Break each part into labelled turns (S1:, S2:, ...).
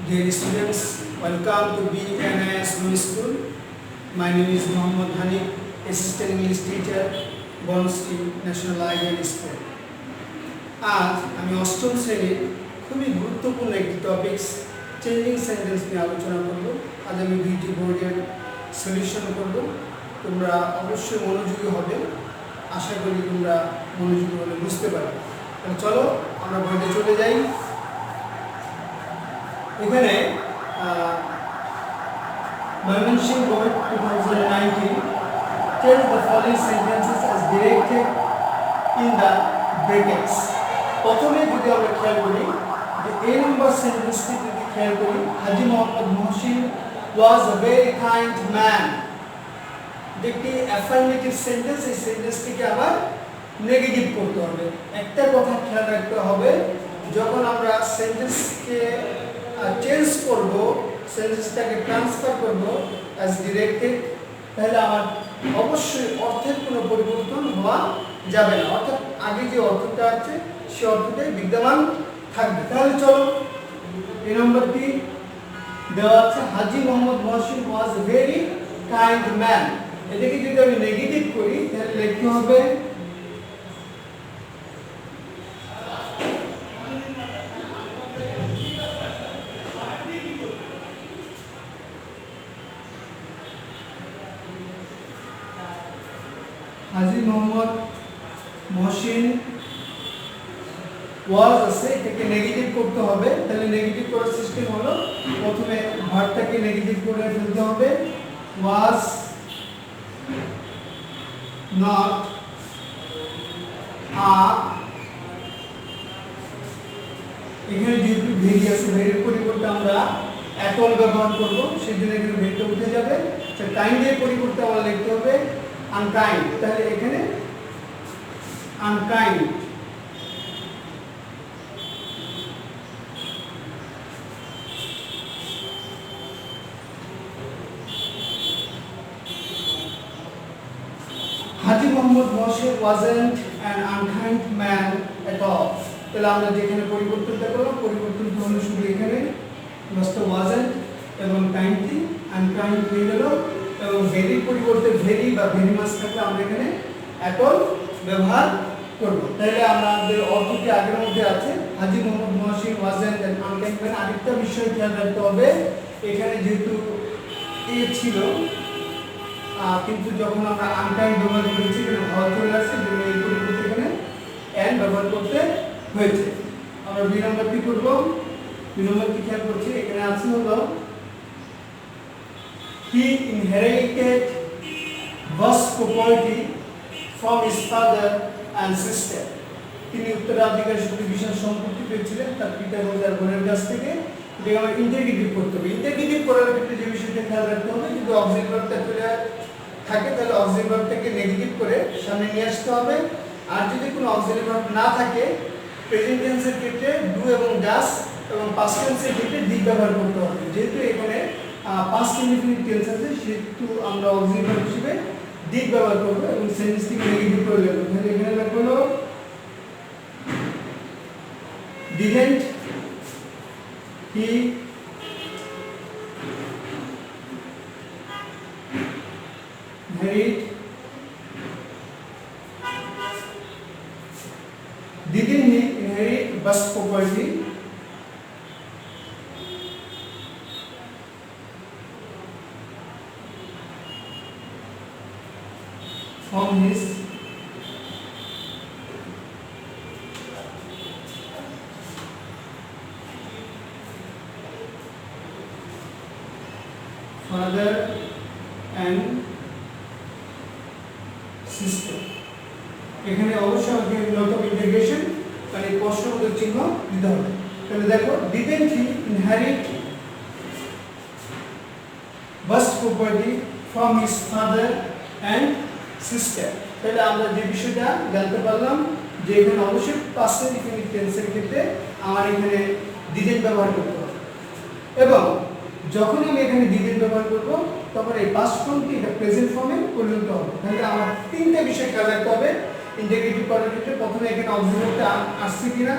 S1: Dear students, welcome to BNIS Blue School. My name is Mohammad Hanif, Assistant English Teacher, Bonski National Ideal School. আজ আমি অষ্টম শ্রেণীর খুবই গুরুত্বপূর্ণ একটি টপিকস চেঞ্জিং সেন্টেন্স নিয়ে আলোচনা করব। আজ আমি দুইটি বোর্ডের সলিউশন করব। তোমরা অবশ্যই মনোযোগী হবে, আশা করি তোমরা মনোযোগী হলে বুঝতে পারবে। তাহলে চলো আমরা বোর্ডে চলে যাই। এখানে Mymensingh Board 2019 tells the following sentences as directed in the brackets. প্রথমে যদি আমরা খেয়াল করি যে A number সেন্টেন্সটি যদি খেয়াল করি, Haji Mohammad Mohsin was a very kind man. একটি অ্যাফার্মেটিভ সেন্টেন্স, এই সেন্টেন্সটিকে আবার নেগেটিভ করতে হবে। একটা কথা খেয়াল রাখতে হবে, যখন আমরা সেন্টেন্সকে চেঞ্জ করব, সেন্টেন্সটাকে ট্রান্সফার করব অ্যাজ ডিরেক্টেড, তাহলে আমার অবশ্যই অর্থের কোনো পরিবর্তন হওয়া যাবে না, অর্থাৎ আগে যে অর্থটা আছে সে অর্থটাই বিদ্যমান থাকবে। তাহলে চলো এই নম্বরটি দেওয়া আছে, হাজী মোহাম্মদ মহসিন ওয়াজ এ ভেরি কাইন্ড ম্যান। এটাকে যদি আমি নেগেটিভ করি তাহলে লিখতে হবে হাজী মোহাম্মদ মহসিন ওয়াজ আছে, এটাকে নেগেটিভ করতে হবে। তাহলে নেগেটিভ করার সিস্টেম হলো প্রথমে ভার্বটাকে নেগেটিভ করে ফেলতে হবে, ওয়াজ নট আ, এখানে যেহেতু ভেরি আছে, ভেরির পরিবর্তে আমরা অ্যাটল ব্যবহার করব, সেজন্য এখানে ভেরিটা উঠে যাবে। কাইন্ডের পরিবর্তে আমরা লিখতে হবে আনকাইন্ড। তাহলে এখানে unkind, Haji Mohammad Mohsin wasn't an unkind man at all. তাহলে আমরা যেখানে পরিবর্তনটা করলাম, পরিবর্তনটা হলো শুধু এখানে জাস্ট wasn't এবং kindly unkind হয়ে গেল, এবং ভেরি পরিবর্তে ভেরি বা ভেরি মাস থাকলে আমরা এখানে অ্যাটল ব্যবহার করব। তাহলে আমাদের অর্থটি আগের মধ্যে আছে, হাজী Mohammad Mohsin wasn't an unkind man। আরেকটা বিষয় খেয়াল রাখতে হবে, এখানে যেহেতু এ ছিল কিন্তু যখন আমরা আনকাইন্ড ব্যবহার করেছি এখানে ভাব চলে আসছে, যেন এই পরিবর্তে এখানে এন ব্যবহার করতে হয়েছে। আমরা দুই নম্বরটি করব। দুই নম্বরটি খেয়াল করছি, এখানে আছে হলো he inherited vast property from his father and sister. তিনি উত্তরাধিকার সূত্রে বিশাল সম্পত্তি পেয়েছিলেন তার পিতা এবং তার বোনের কাছ থেকে। এটাকে আমরা ইন্টিগ্রেটিভ করতে হবে। ইন্টিগ্রেটিভ করার ক্ষেত্রে যে বিষয়টা খেয়াল রাখতে হবে, যদি অবজেক্ট ভার্বটা চলে থাকে তাহলে অবজেক্ট ভার্বটাকে নেগেটিভ করে সামনে নিয়ে আসতে হবে। আর যদি কোনো অবজেক্ট ভার্ব না থাকে, প্রেজেন্ট টেন্সের ক্ষেত্রে ডু এবং ডাস এবং পাস্ট টেন্সের ক্ষেত্রে ডিড ব্যবহার করতে হবে। যেহেতু এখানে পাস্ট ইনডিফিনিট টেন্স আছে, সেহেতু আমরা অবজেক্ট ভার্ব হিসেবে ডিড ব্যবহার করব এবং সেন্টেন্সটিকে নেগেটিভ করে লিখব। তাহলে এখানে লিখব হলো didn't he inherit, didn't he inherit vast property from his father and sister? এখানে অবশ্যই আমাকে নোট অফ ইন্টিগ্রেশন মানে প্রশ্নবোধক চিহ্ন দিতে হবে। তাহলে দেখো, didn't he inherit vast property from his father and sister? তাহলে আমরা যে বিষয়টা জানতে পারলাম যে এখানে অবশ্যই পাস্ট ইনডিফিনিট টেন্সের ক্ষেত্রে আমার এখানে didn't ব্যবহার করতে হবে, এবং যখন আমি এখানে didn't ব্যবহার করব তখন এই পাস্ট ফর্মটি এটা প্রেজেন্ট ফর্মে পরিণত হবে। তাহলে আমার তিনটা বিষয় খেয়াল রাখতে হবে ইন্টিগ্রেটিভ করার ক্ষেত্রে। প্রথমে এখানে অবজেক্টটা আসছে কিনা,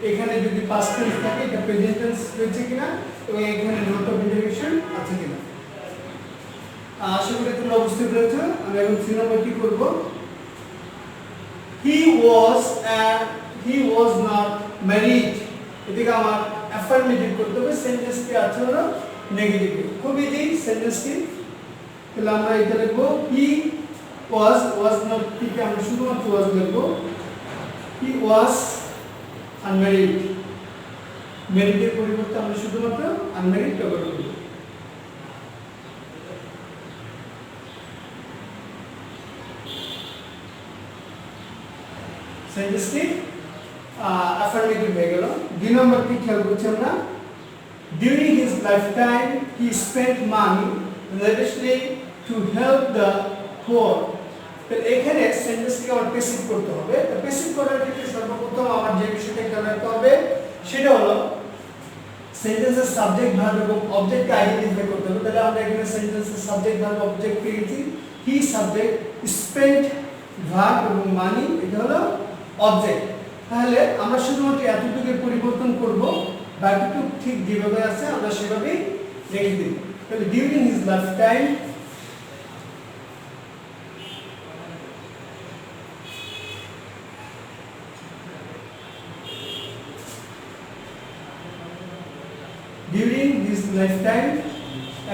S1: এখানে যদি past tense থাকে এটা প্রেজেন্ট টেন্স হয়েছে কিনা এবং এখানে নোট অফ ইন্টারজেকশন আছে কিনা। আশা করি তোমরা বুঝতে পেরেছো। আমরা এখন 3 নম্বরটি করব। he was not married, এদিকে আমার অ্যাফার্মেটিভ করতে হবে, সেন্টেন্সটি আছে হলো নেগেটিভ। খুব ইজি সেন্টেন্সটি। তাহলে আমরা এটা লিখব he was not, থেকে আমরা শুধুমাত্র was লিখব। he was unmarried, married এর পরিবর্তে আমরা শুধুমাত্র unmarried ব্যবহার করব। সেন্টেন্সটি অ্যাফার্মেটিভ হয়ে গেল। 2 নম্বরটি খেয়াল করছি আমরা। During his lifetime he spent money lavishly to help the poor. তো এখানে সেন্টেন্সটিকে আমার প্যাসিভ করতে হবে। তো প্যাসিভ করার ক্ষেত্রে সর্বপ্রথম আমার যে বিষয়টা খেয়াল রাখতে হবে সেটা হলো সেন্টেন্সের সাবজেক্ট ভার্ব এবং অবজেক্টকে আইডেন্টিফাই করতে হবে। তাহলে আমরা এখানে সেন্টেন্সের সাবজেক্ট ভার্ব অবজেক্ট পেয়েছি। হি সাবজেক্ট, স্পেন্ট ভার্ব এবং মানি এটা হলো অবজেক্ট। তাহলে আমরা শুধুমাত্র এতটুকুর পরিবর্তন করব, বাকিটুকু ঠিক যেভাবে আছে আমরা সেভাবেই রেখে দেব। তাহলে ডিউরিং হিজ লাইফ টাইম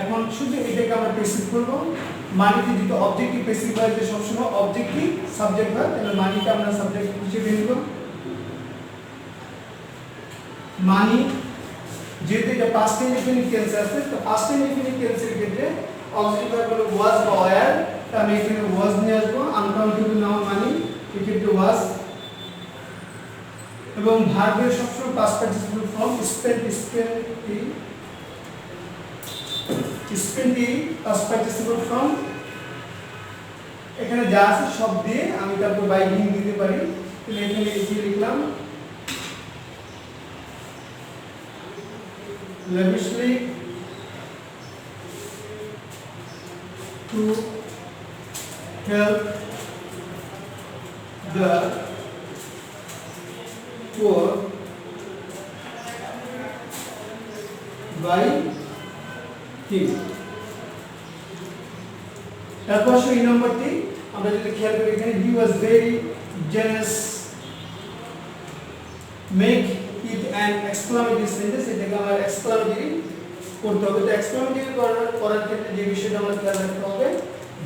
S1: এখন শুধু এটাকে আমরা প্যাসিভ করব। মানিতে যদি অবজেক্টিভ প্যাসিভ হয় যে সবসময় অবজেক্টিভ সাবজেক্ট হয়, তাহলে মানিটা আমরা সাবজেক্ট হিসেবে নিব। মানি যেহেতু এটা পাস্ট ইনডিফিনিট টেন্স আছে, তো পাস্ট ইনডিফিনিট টেন্সের ক্ষেত্রে অবজেক্টিভ ভার্ব হলো ওয়াজ বা ওয়্যার। তো আমি এখানে ওয়াজ নিয়ে আসবো। আনকাউন্টেবল নাউন মানি এক্ষেত্রে ওয়াজ, এবং ভার্বের সবসময় পাস্ট পার্টিসিপল ফর্ম স্পেন্ট, স্পেন্টি পাস্ট পার্টিসিপল ফর্ম। এখানে যা আছে সব দিয়ে আমি তারপর বাই বিং দিতে পারি। তাহলে এখানে এসে লিখলাম lavishly to help the poor by him. তারপর সেই নম্বরটি আমরা যদি খেয়াল করি এখানে he was very generous, make it an exclamatory sentence, এটাকে আমরা exclamatory করতে হবে। তো exclamatory করার ক্ষেত্রে যে বিষয়টা আমরা খেয়াল রাখতে হবে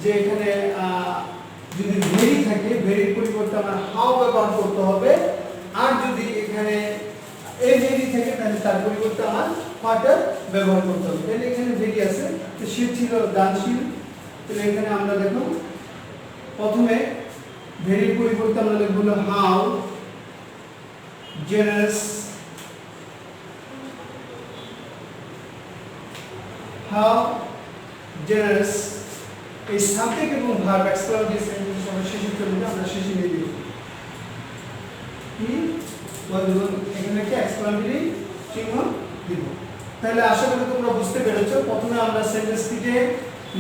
S1: যে এখানে যদি very থাকে, very পরিবর্তে আমরা how ব্যবহার করতে হবে, আর যদি এখানে a very থাকে তাহলে তার পরিবর্তে আমার what ব্যবহার করতে হবে। তাহলে এখানে very আছে, তো সে ছিল দানশীল। তাহলে এখানে আমরা দেখো প্রথমে very পরিবর্তে আমরা লিখব হলো how generous, how generous এই সাবজেক্ট এবং ভার্ব এক্সক্লেমেটরি সেন্টেন্স আমরা শেষে চলে যাব, আমরা শেষে নিয়ে দিব কি বলবো এখানে কি এক্সক্লেমেটরি চিহ্ন দিব। তাহলে আশা করি তোমরা বুঝতে পেরেছো। প্রথমে আমরা সেন্টেন্সটিকে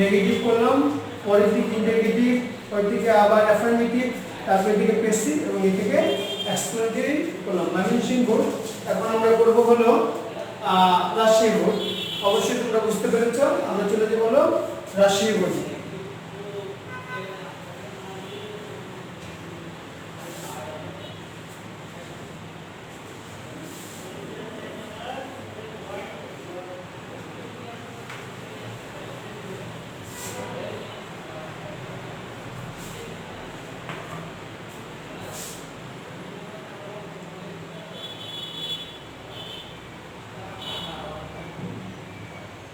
S1: নেগেটিভ করলাম, পরের দিকে ইন্টারগেটিভ, পরের দিকে আবার অ্যাফার্মেটিভ, তারপর দিকে প্যাসিভ এবং এই থেকে এক্সক্লেমেটরি করলাম। ময়মনসিংহ বোর্ড। এখন আমরা করব হলো রাজশাহী বোর্ড। অবশ্যই তোমরা বুঝতে পেরেছো। আমরা চলে যাব হলো রাজশাহী বোর্ড।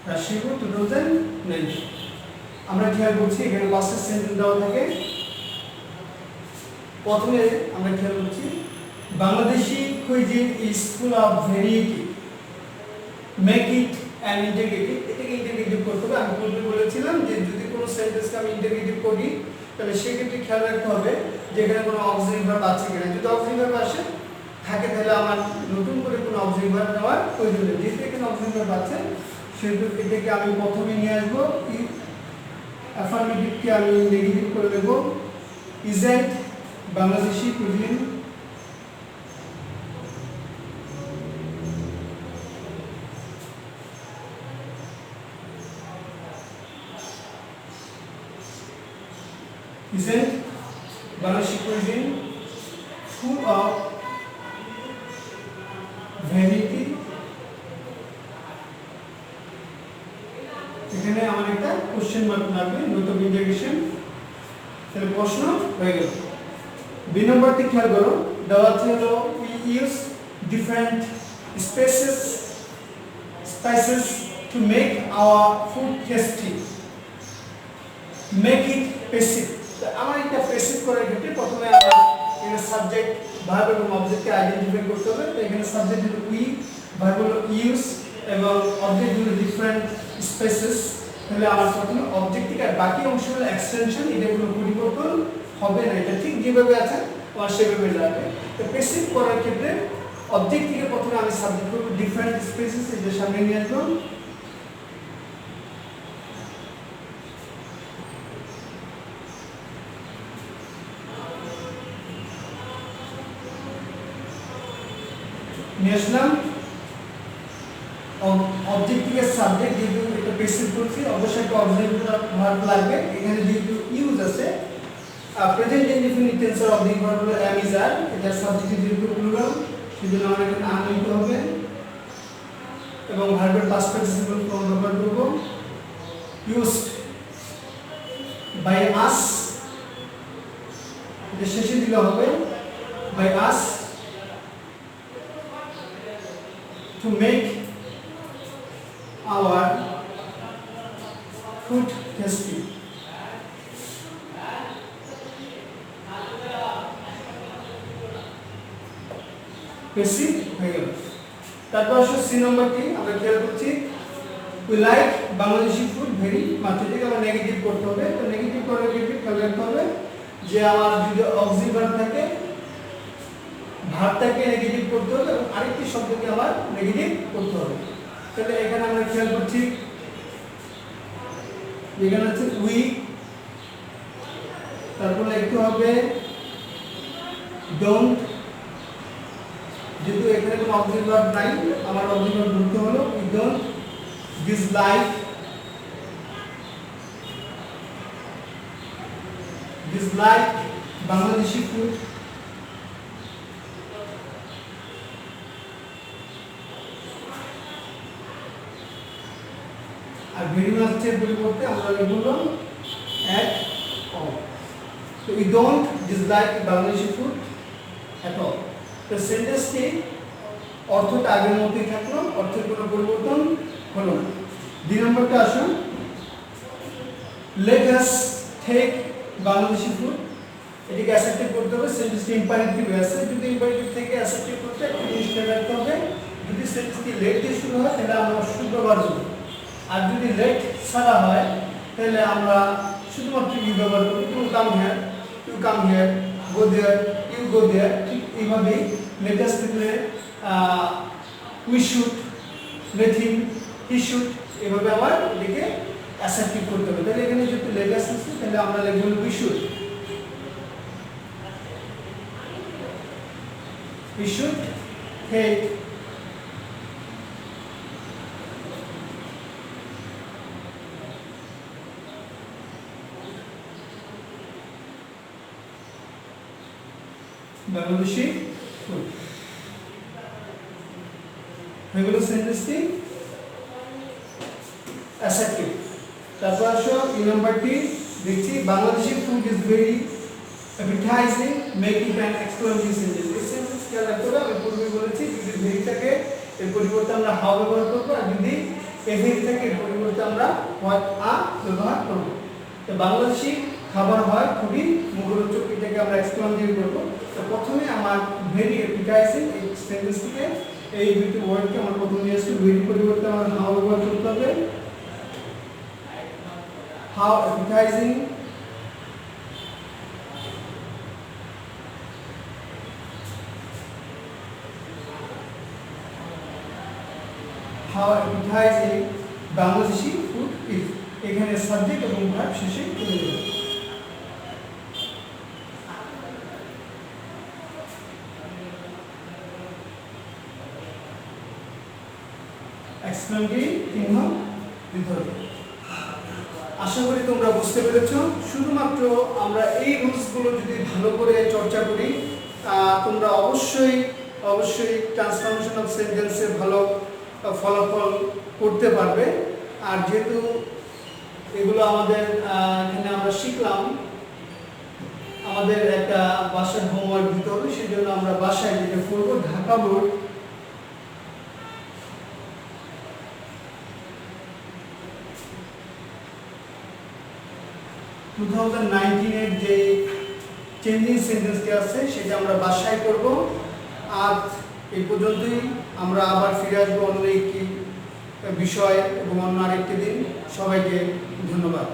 S1: রাজশাহী বোর্ড 2009। আমরা খেয়াল করছি এখানে পাঁচটা সেন্টেন্স দেওয়া থাকে। প্রথমে আমরা খেয়াল করছি Bangladeshi cuisine is full of variety, make it an integrative। এটাকে ইন্টিগ্রেটিভ করতে হবে। আমি পূর্বে বলেছিলাম যে যদি কোনো সেন্টেন্সকে আমি ইন্টিগ্রেটিভ করি তাহলে সেক্ষেত্রে খেয়াল রাখতে হবে যে এখানে কোনো অক্সিলারি ভার্ব আছে কিনা। যদি অক্সিলারি ভার্ব আসে থাকে তাহলে আমার নতুন করে কোনো অক্সিলারি ভার্ব নেওয়ার প্রয়োজন নেই। যেহেতু এখানে অক্সিলারি ভার্ব আছে সেহেতু এটাকে আমি প্রথমে নিয়ে আসবো। অ্যাফার্মেটিভকে আমি নেগেটিভ করে দেব isn't Bangladeshi cuisine isn't Bangladeshi cuisine full of variety? এখানে আমার একটা কোশ্চেন মার্ক লাগবে, নতুন ইন্টিগ্রেশন। তাহলে প্রশ্ন হয়ে গেল। বি নম্বরটি খেয়াল করো, দেওয়া আছে হলো we use different spices to make our food tasty, make it passive। তো আমার একটা প্যাসিভ করার ক্ষেত্রে প্রথমে আমরা এখানে সাবজেক্ট ভার্ব এবং অবজেক্টকে আইডেন্টিফাই করতে হবে। তো এখানে সাবজেক্ট হলো উই, ভার্ব হলো ইউজ এবং অবজেক্ট হলো ডিফারেন্ট স্পেসেস। তাহলে আমার প্রথমে অবজেক্টিভ আর বাকি অংশ হলো এক্সটেনশন, এটা কোনো পরিবর্তন হবে না, এটা ঠিক যেভাবে আছে আমার সেভাবে লাগবে। তো প্যাসিভ করার ক্ষেত্রে অবজেক্ট থেকে প্রথমে আমি সাবজেক্ট করব ডিফারেন্ট স্পেসেস, এটা সামনে নিয়ে আসবো। নিয়ে আসলাম অবজেক্ট থেকে সাবজেক্ট, যেহেতু এটা প্যাসিভ করছি অবশ্যই একটা অবজেক্ট ভার্ব লাগবে। এখানে যেহেতু ইউজ আছে প্রেজেন্ট ইনডিফিনিট টেন্সের অবজেক্ট ভার্ব হলো am is are, এটা সাবজেক্ট যেহেতু প্লুরাল সেজন্য আমরা এখানে am নিতে হবে এবং ভার্বের পাস্ট পার্টিসিপল ফর্ম ব্যবহার করব। used by us, এটা শেষে দিলে হবে by us to make our food tasty। Passive হয়ে গেল। তারপর আসো সি নম্বরটি আমরা খেয়াল করছি we like Bangladeshi food very মাত্র, থেকে আমরা নেগেটিভ করতে হবে। তো নেগেটিভ করার ক্ষেত্রে খেয়াল রাখতে হবে যে আমার যদি অক্সিলারি ভার্ব থাকে ভার্বটাকে নেগেটিভ করতে হবে এবং আরেকটি শব্দকে আবার নেগেটিভ করতে হবে। তাহলে এখানে আমরা খেয়াল করছি এখানে আছে উই, তারপর লিখতে হবে ডোন্ট, যেহেতু এখানে কোনো অক্সিলারি ভার্ব নাই আমার অক্সিলারি ভার্ব ধরতে হলো we don't dislike Bangladeshi food. আর ভেরি মাচের পরিবর্তে আমরা লিখব at all। So we don't dislike Bangladeshi food at all। তো সেন্টেন্সটি অর্থটা আগের মতোই থাকলো, অর্থের কোনো পরিবর্তন হলো না। দুই নম্বরটা আসুন, let us take Bangladeshi food, এটাকে অ্যাসার্টিভ করতে হবে। সেন্টেন্সটি ইম্পারেটিভ আছে, যদি ইম্পারেটিভ থেকে অ্যাসার্টিভ করতে একটা জিনিস খেয়াল রাখতে হবে, যদি সেন্টেন্সটি লেট দিয়ে শুরু হয় তাহলে আমরা শুক্রবার দেব, আর যদি লেট ছাড়া হয় তাহলে আমরা শুধুমাত্র ইউ ব্যবহার করি। To come here, you come here, go there, you go there. ঠিক এইভাবেই লেট আস থাকলে we should, let him, he should, এভাবে আবার এটাকে অ্যাসার্টিভ করতে হবে। তাহলে এখানে যদি লেট আস আছে তাহলে আমরা লিখব we should, we should take Bangladeshi food। এগুলো সেন্টেন্সটি অ্যাসার্টিভ। তারপর আসো এই নাম্বারটি দেখছি, Bangladeshi food is very appetizing, make it an exclamation sentence। এই সেন্টেন্স খেয়াল রাখতে হবে, আমি পূর্বে বলেছি যদি ভেরি থাকে এর পরিবর্তে আমরা হাউ ব্যবহার করব, আর যদি এভেরি থাকে এর পরিবর্তে আমরা হোয়াট আ ব্যবহার করব। তো বাংলাদেশি খাবার হয় খুবই মুখরোচক, এটাকে আমরা এক্সক্লেমেশন করব। তো প্রথমে আমার ভেরি অ্যাপিটাইজিং এই সেন্টেন্সটিকে, এই দুটি ওয়ার্ডকে আমরা প্রথমে নিয়ে আসছি, ভেরি পরিবর্তে আমরা হাউ ব্যবহার করতে হবে। How appetizing, how appetizing Bangladeshi food is। এখানে সাবজেক্ট এবং ভার্ব শেষে চলে যাবে। এক্সক্লেমেটরি চিহ্ন দিতে হবে। আশা করি তোমরা বুঝতে পেরেছো। শুধুমাত্র আমরা এই রুলসগুলো যদি ভালো করে চর্চা করি, তোমরা অবশ্যই ট্রান্সফরমেশন অফ সেন্টেন্সে ভালো ফলাফল করতে পারবে। আর যেহেতু এগুলো আমাদের এখানে আমরা শিখলাম, আমাদের একটা বাসার হোমওয়ার্ক দিতে হবে, সেই জন্য আমরা বাসায় যেটা করবো, ঢাকা বোর্ড 2019 এর যে চেঞ্জিং সেন্টেন্সটি আছে সেটা আমরা বাসায় করব। আজ এই পর্যন্তই, আমরা আবার ফিরে আসবো অন্য একটি বিষয় এবং অন্য আরেকটি দিন। সবাইকে ধন্যবাদ।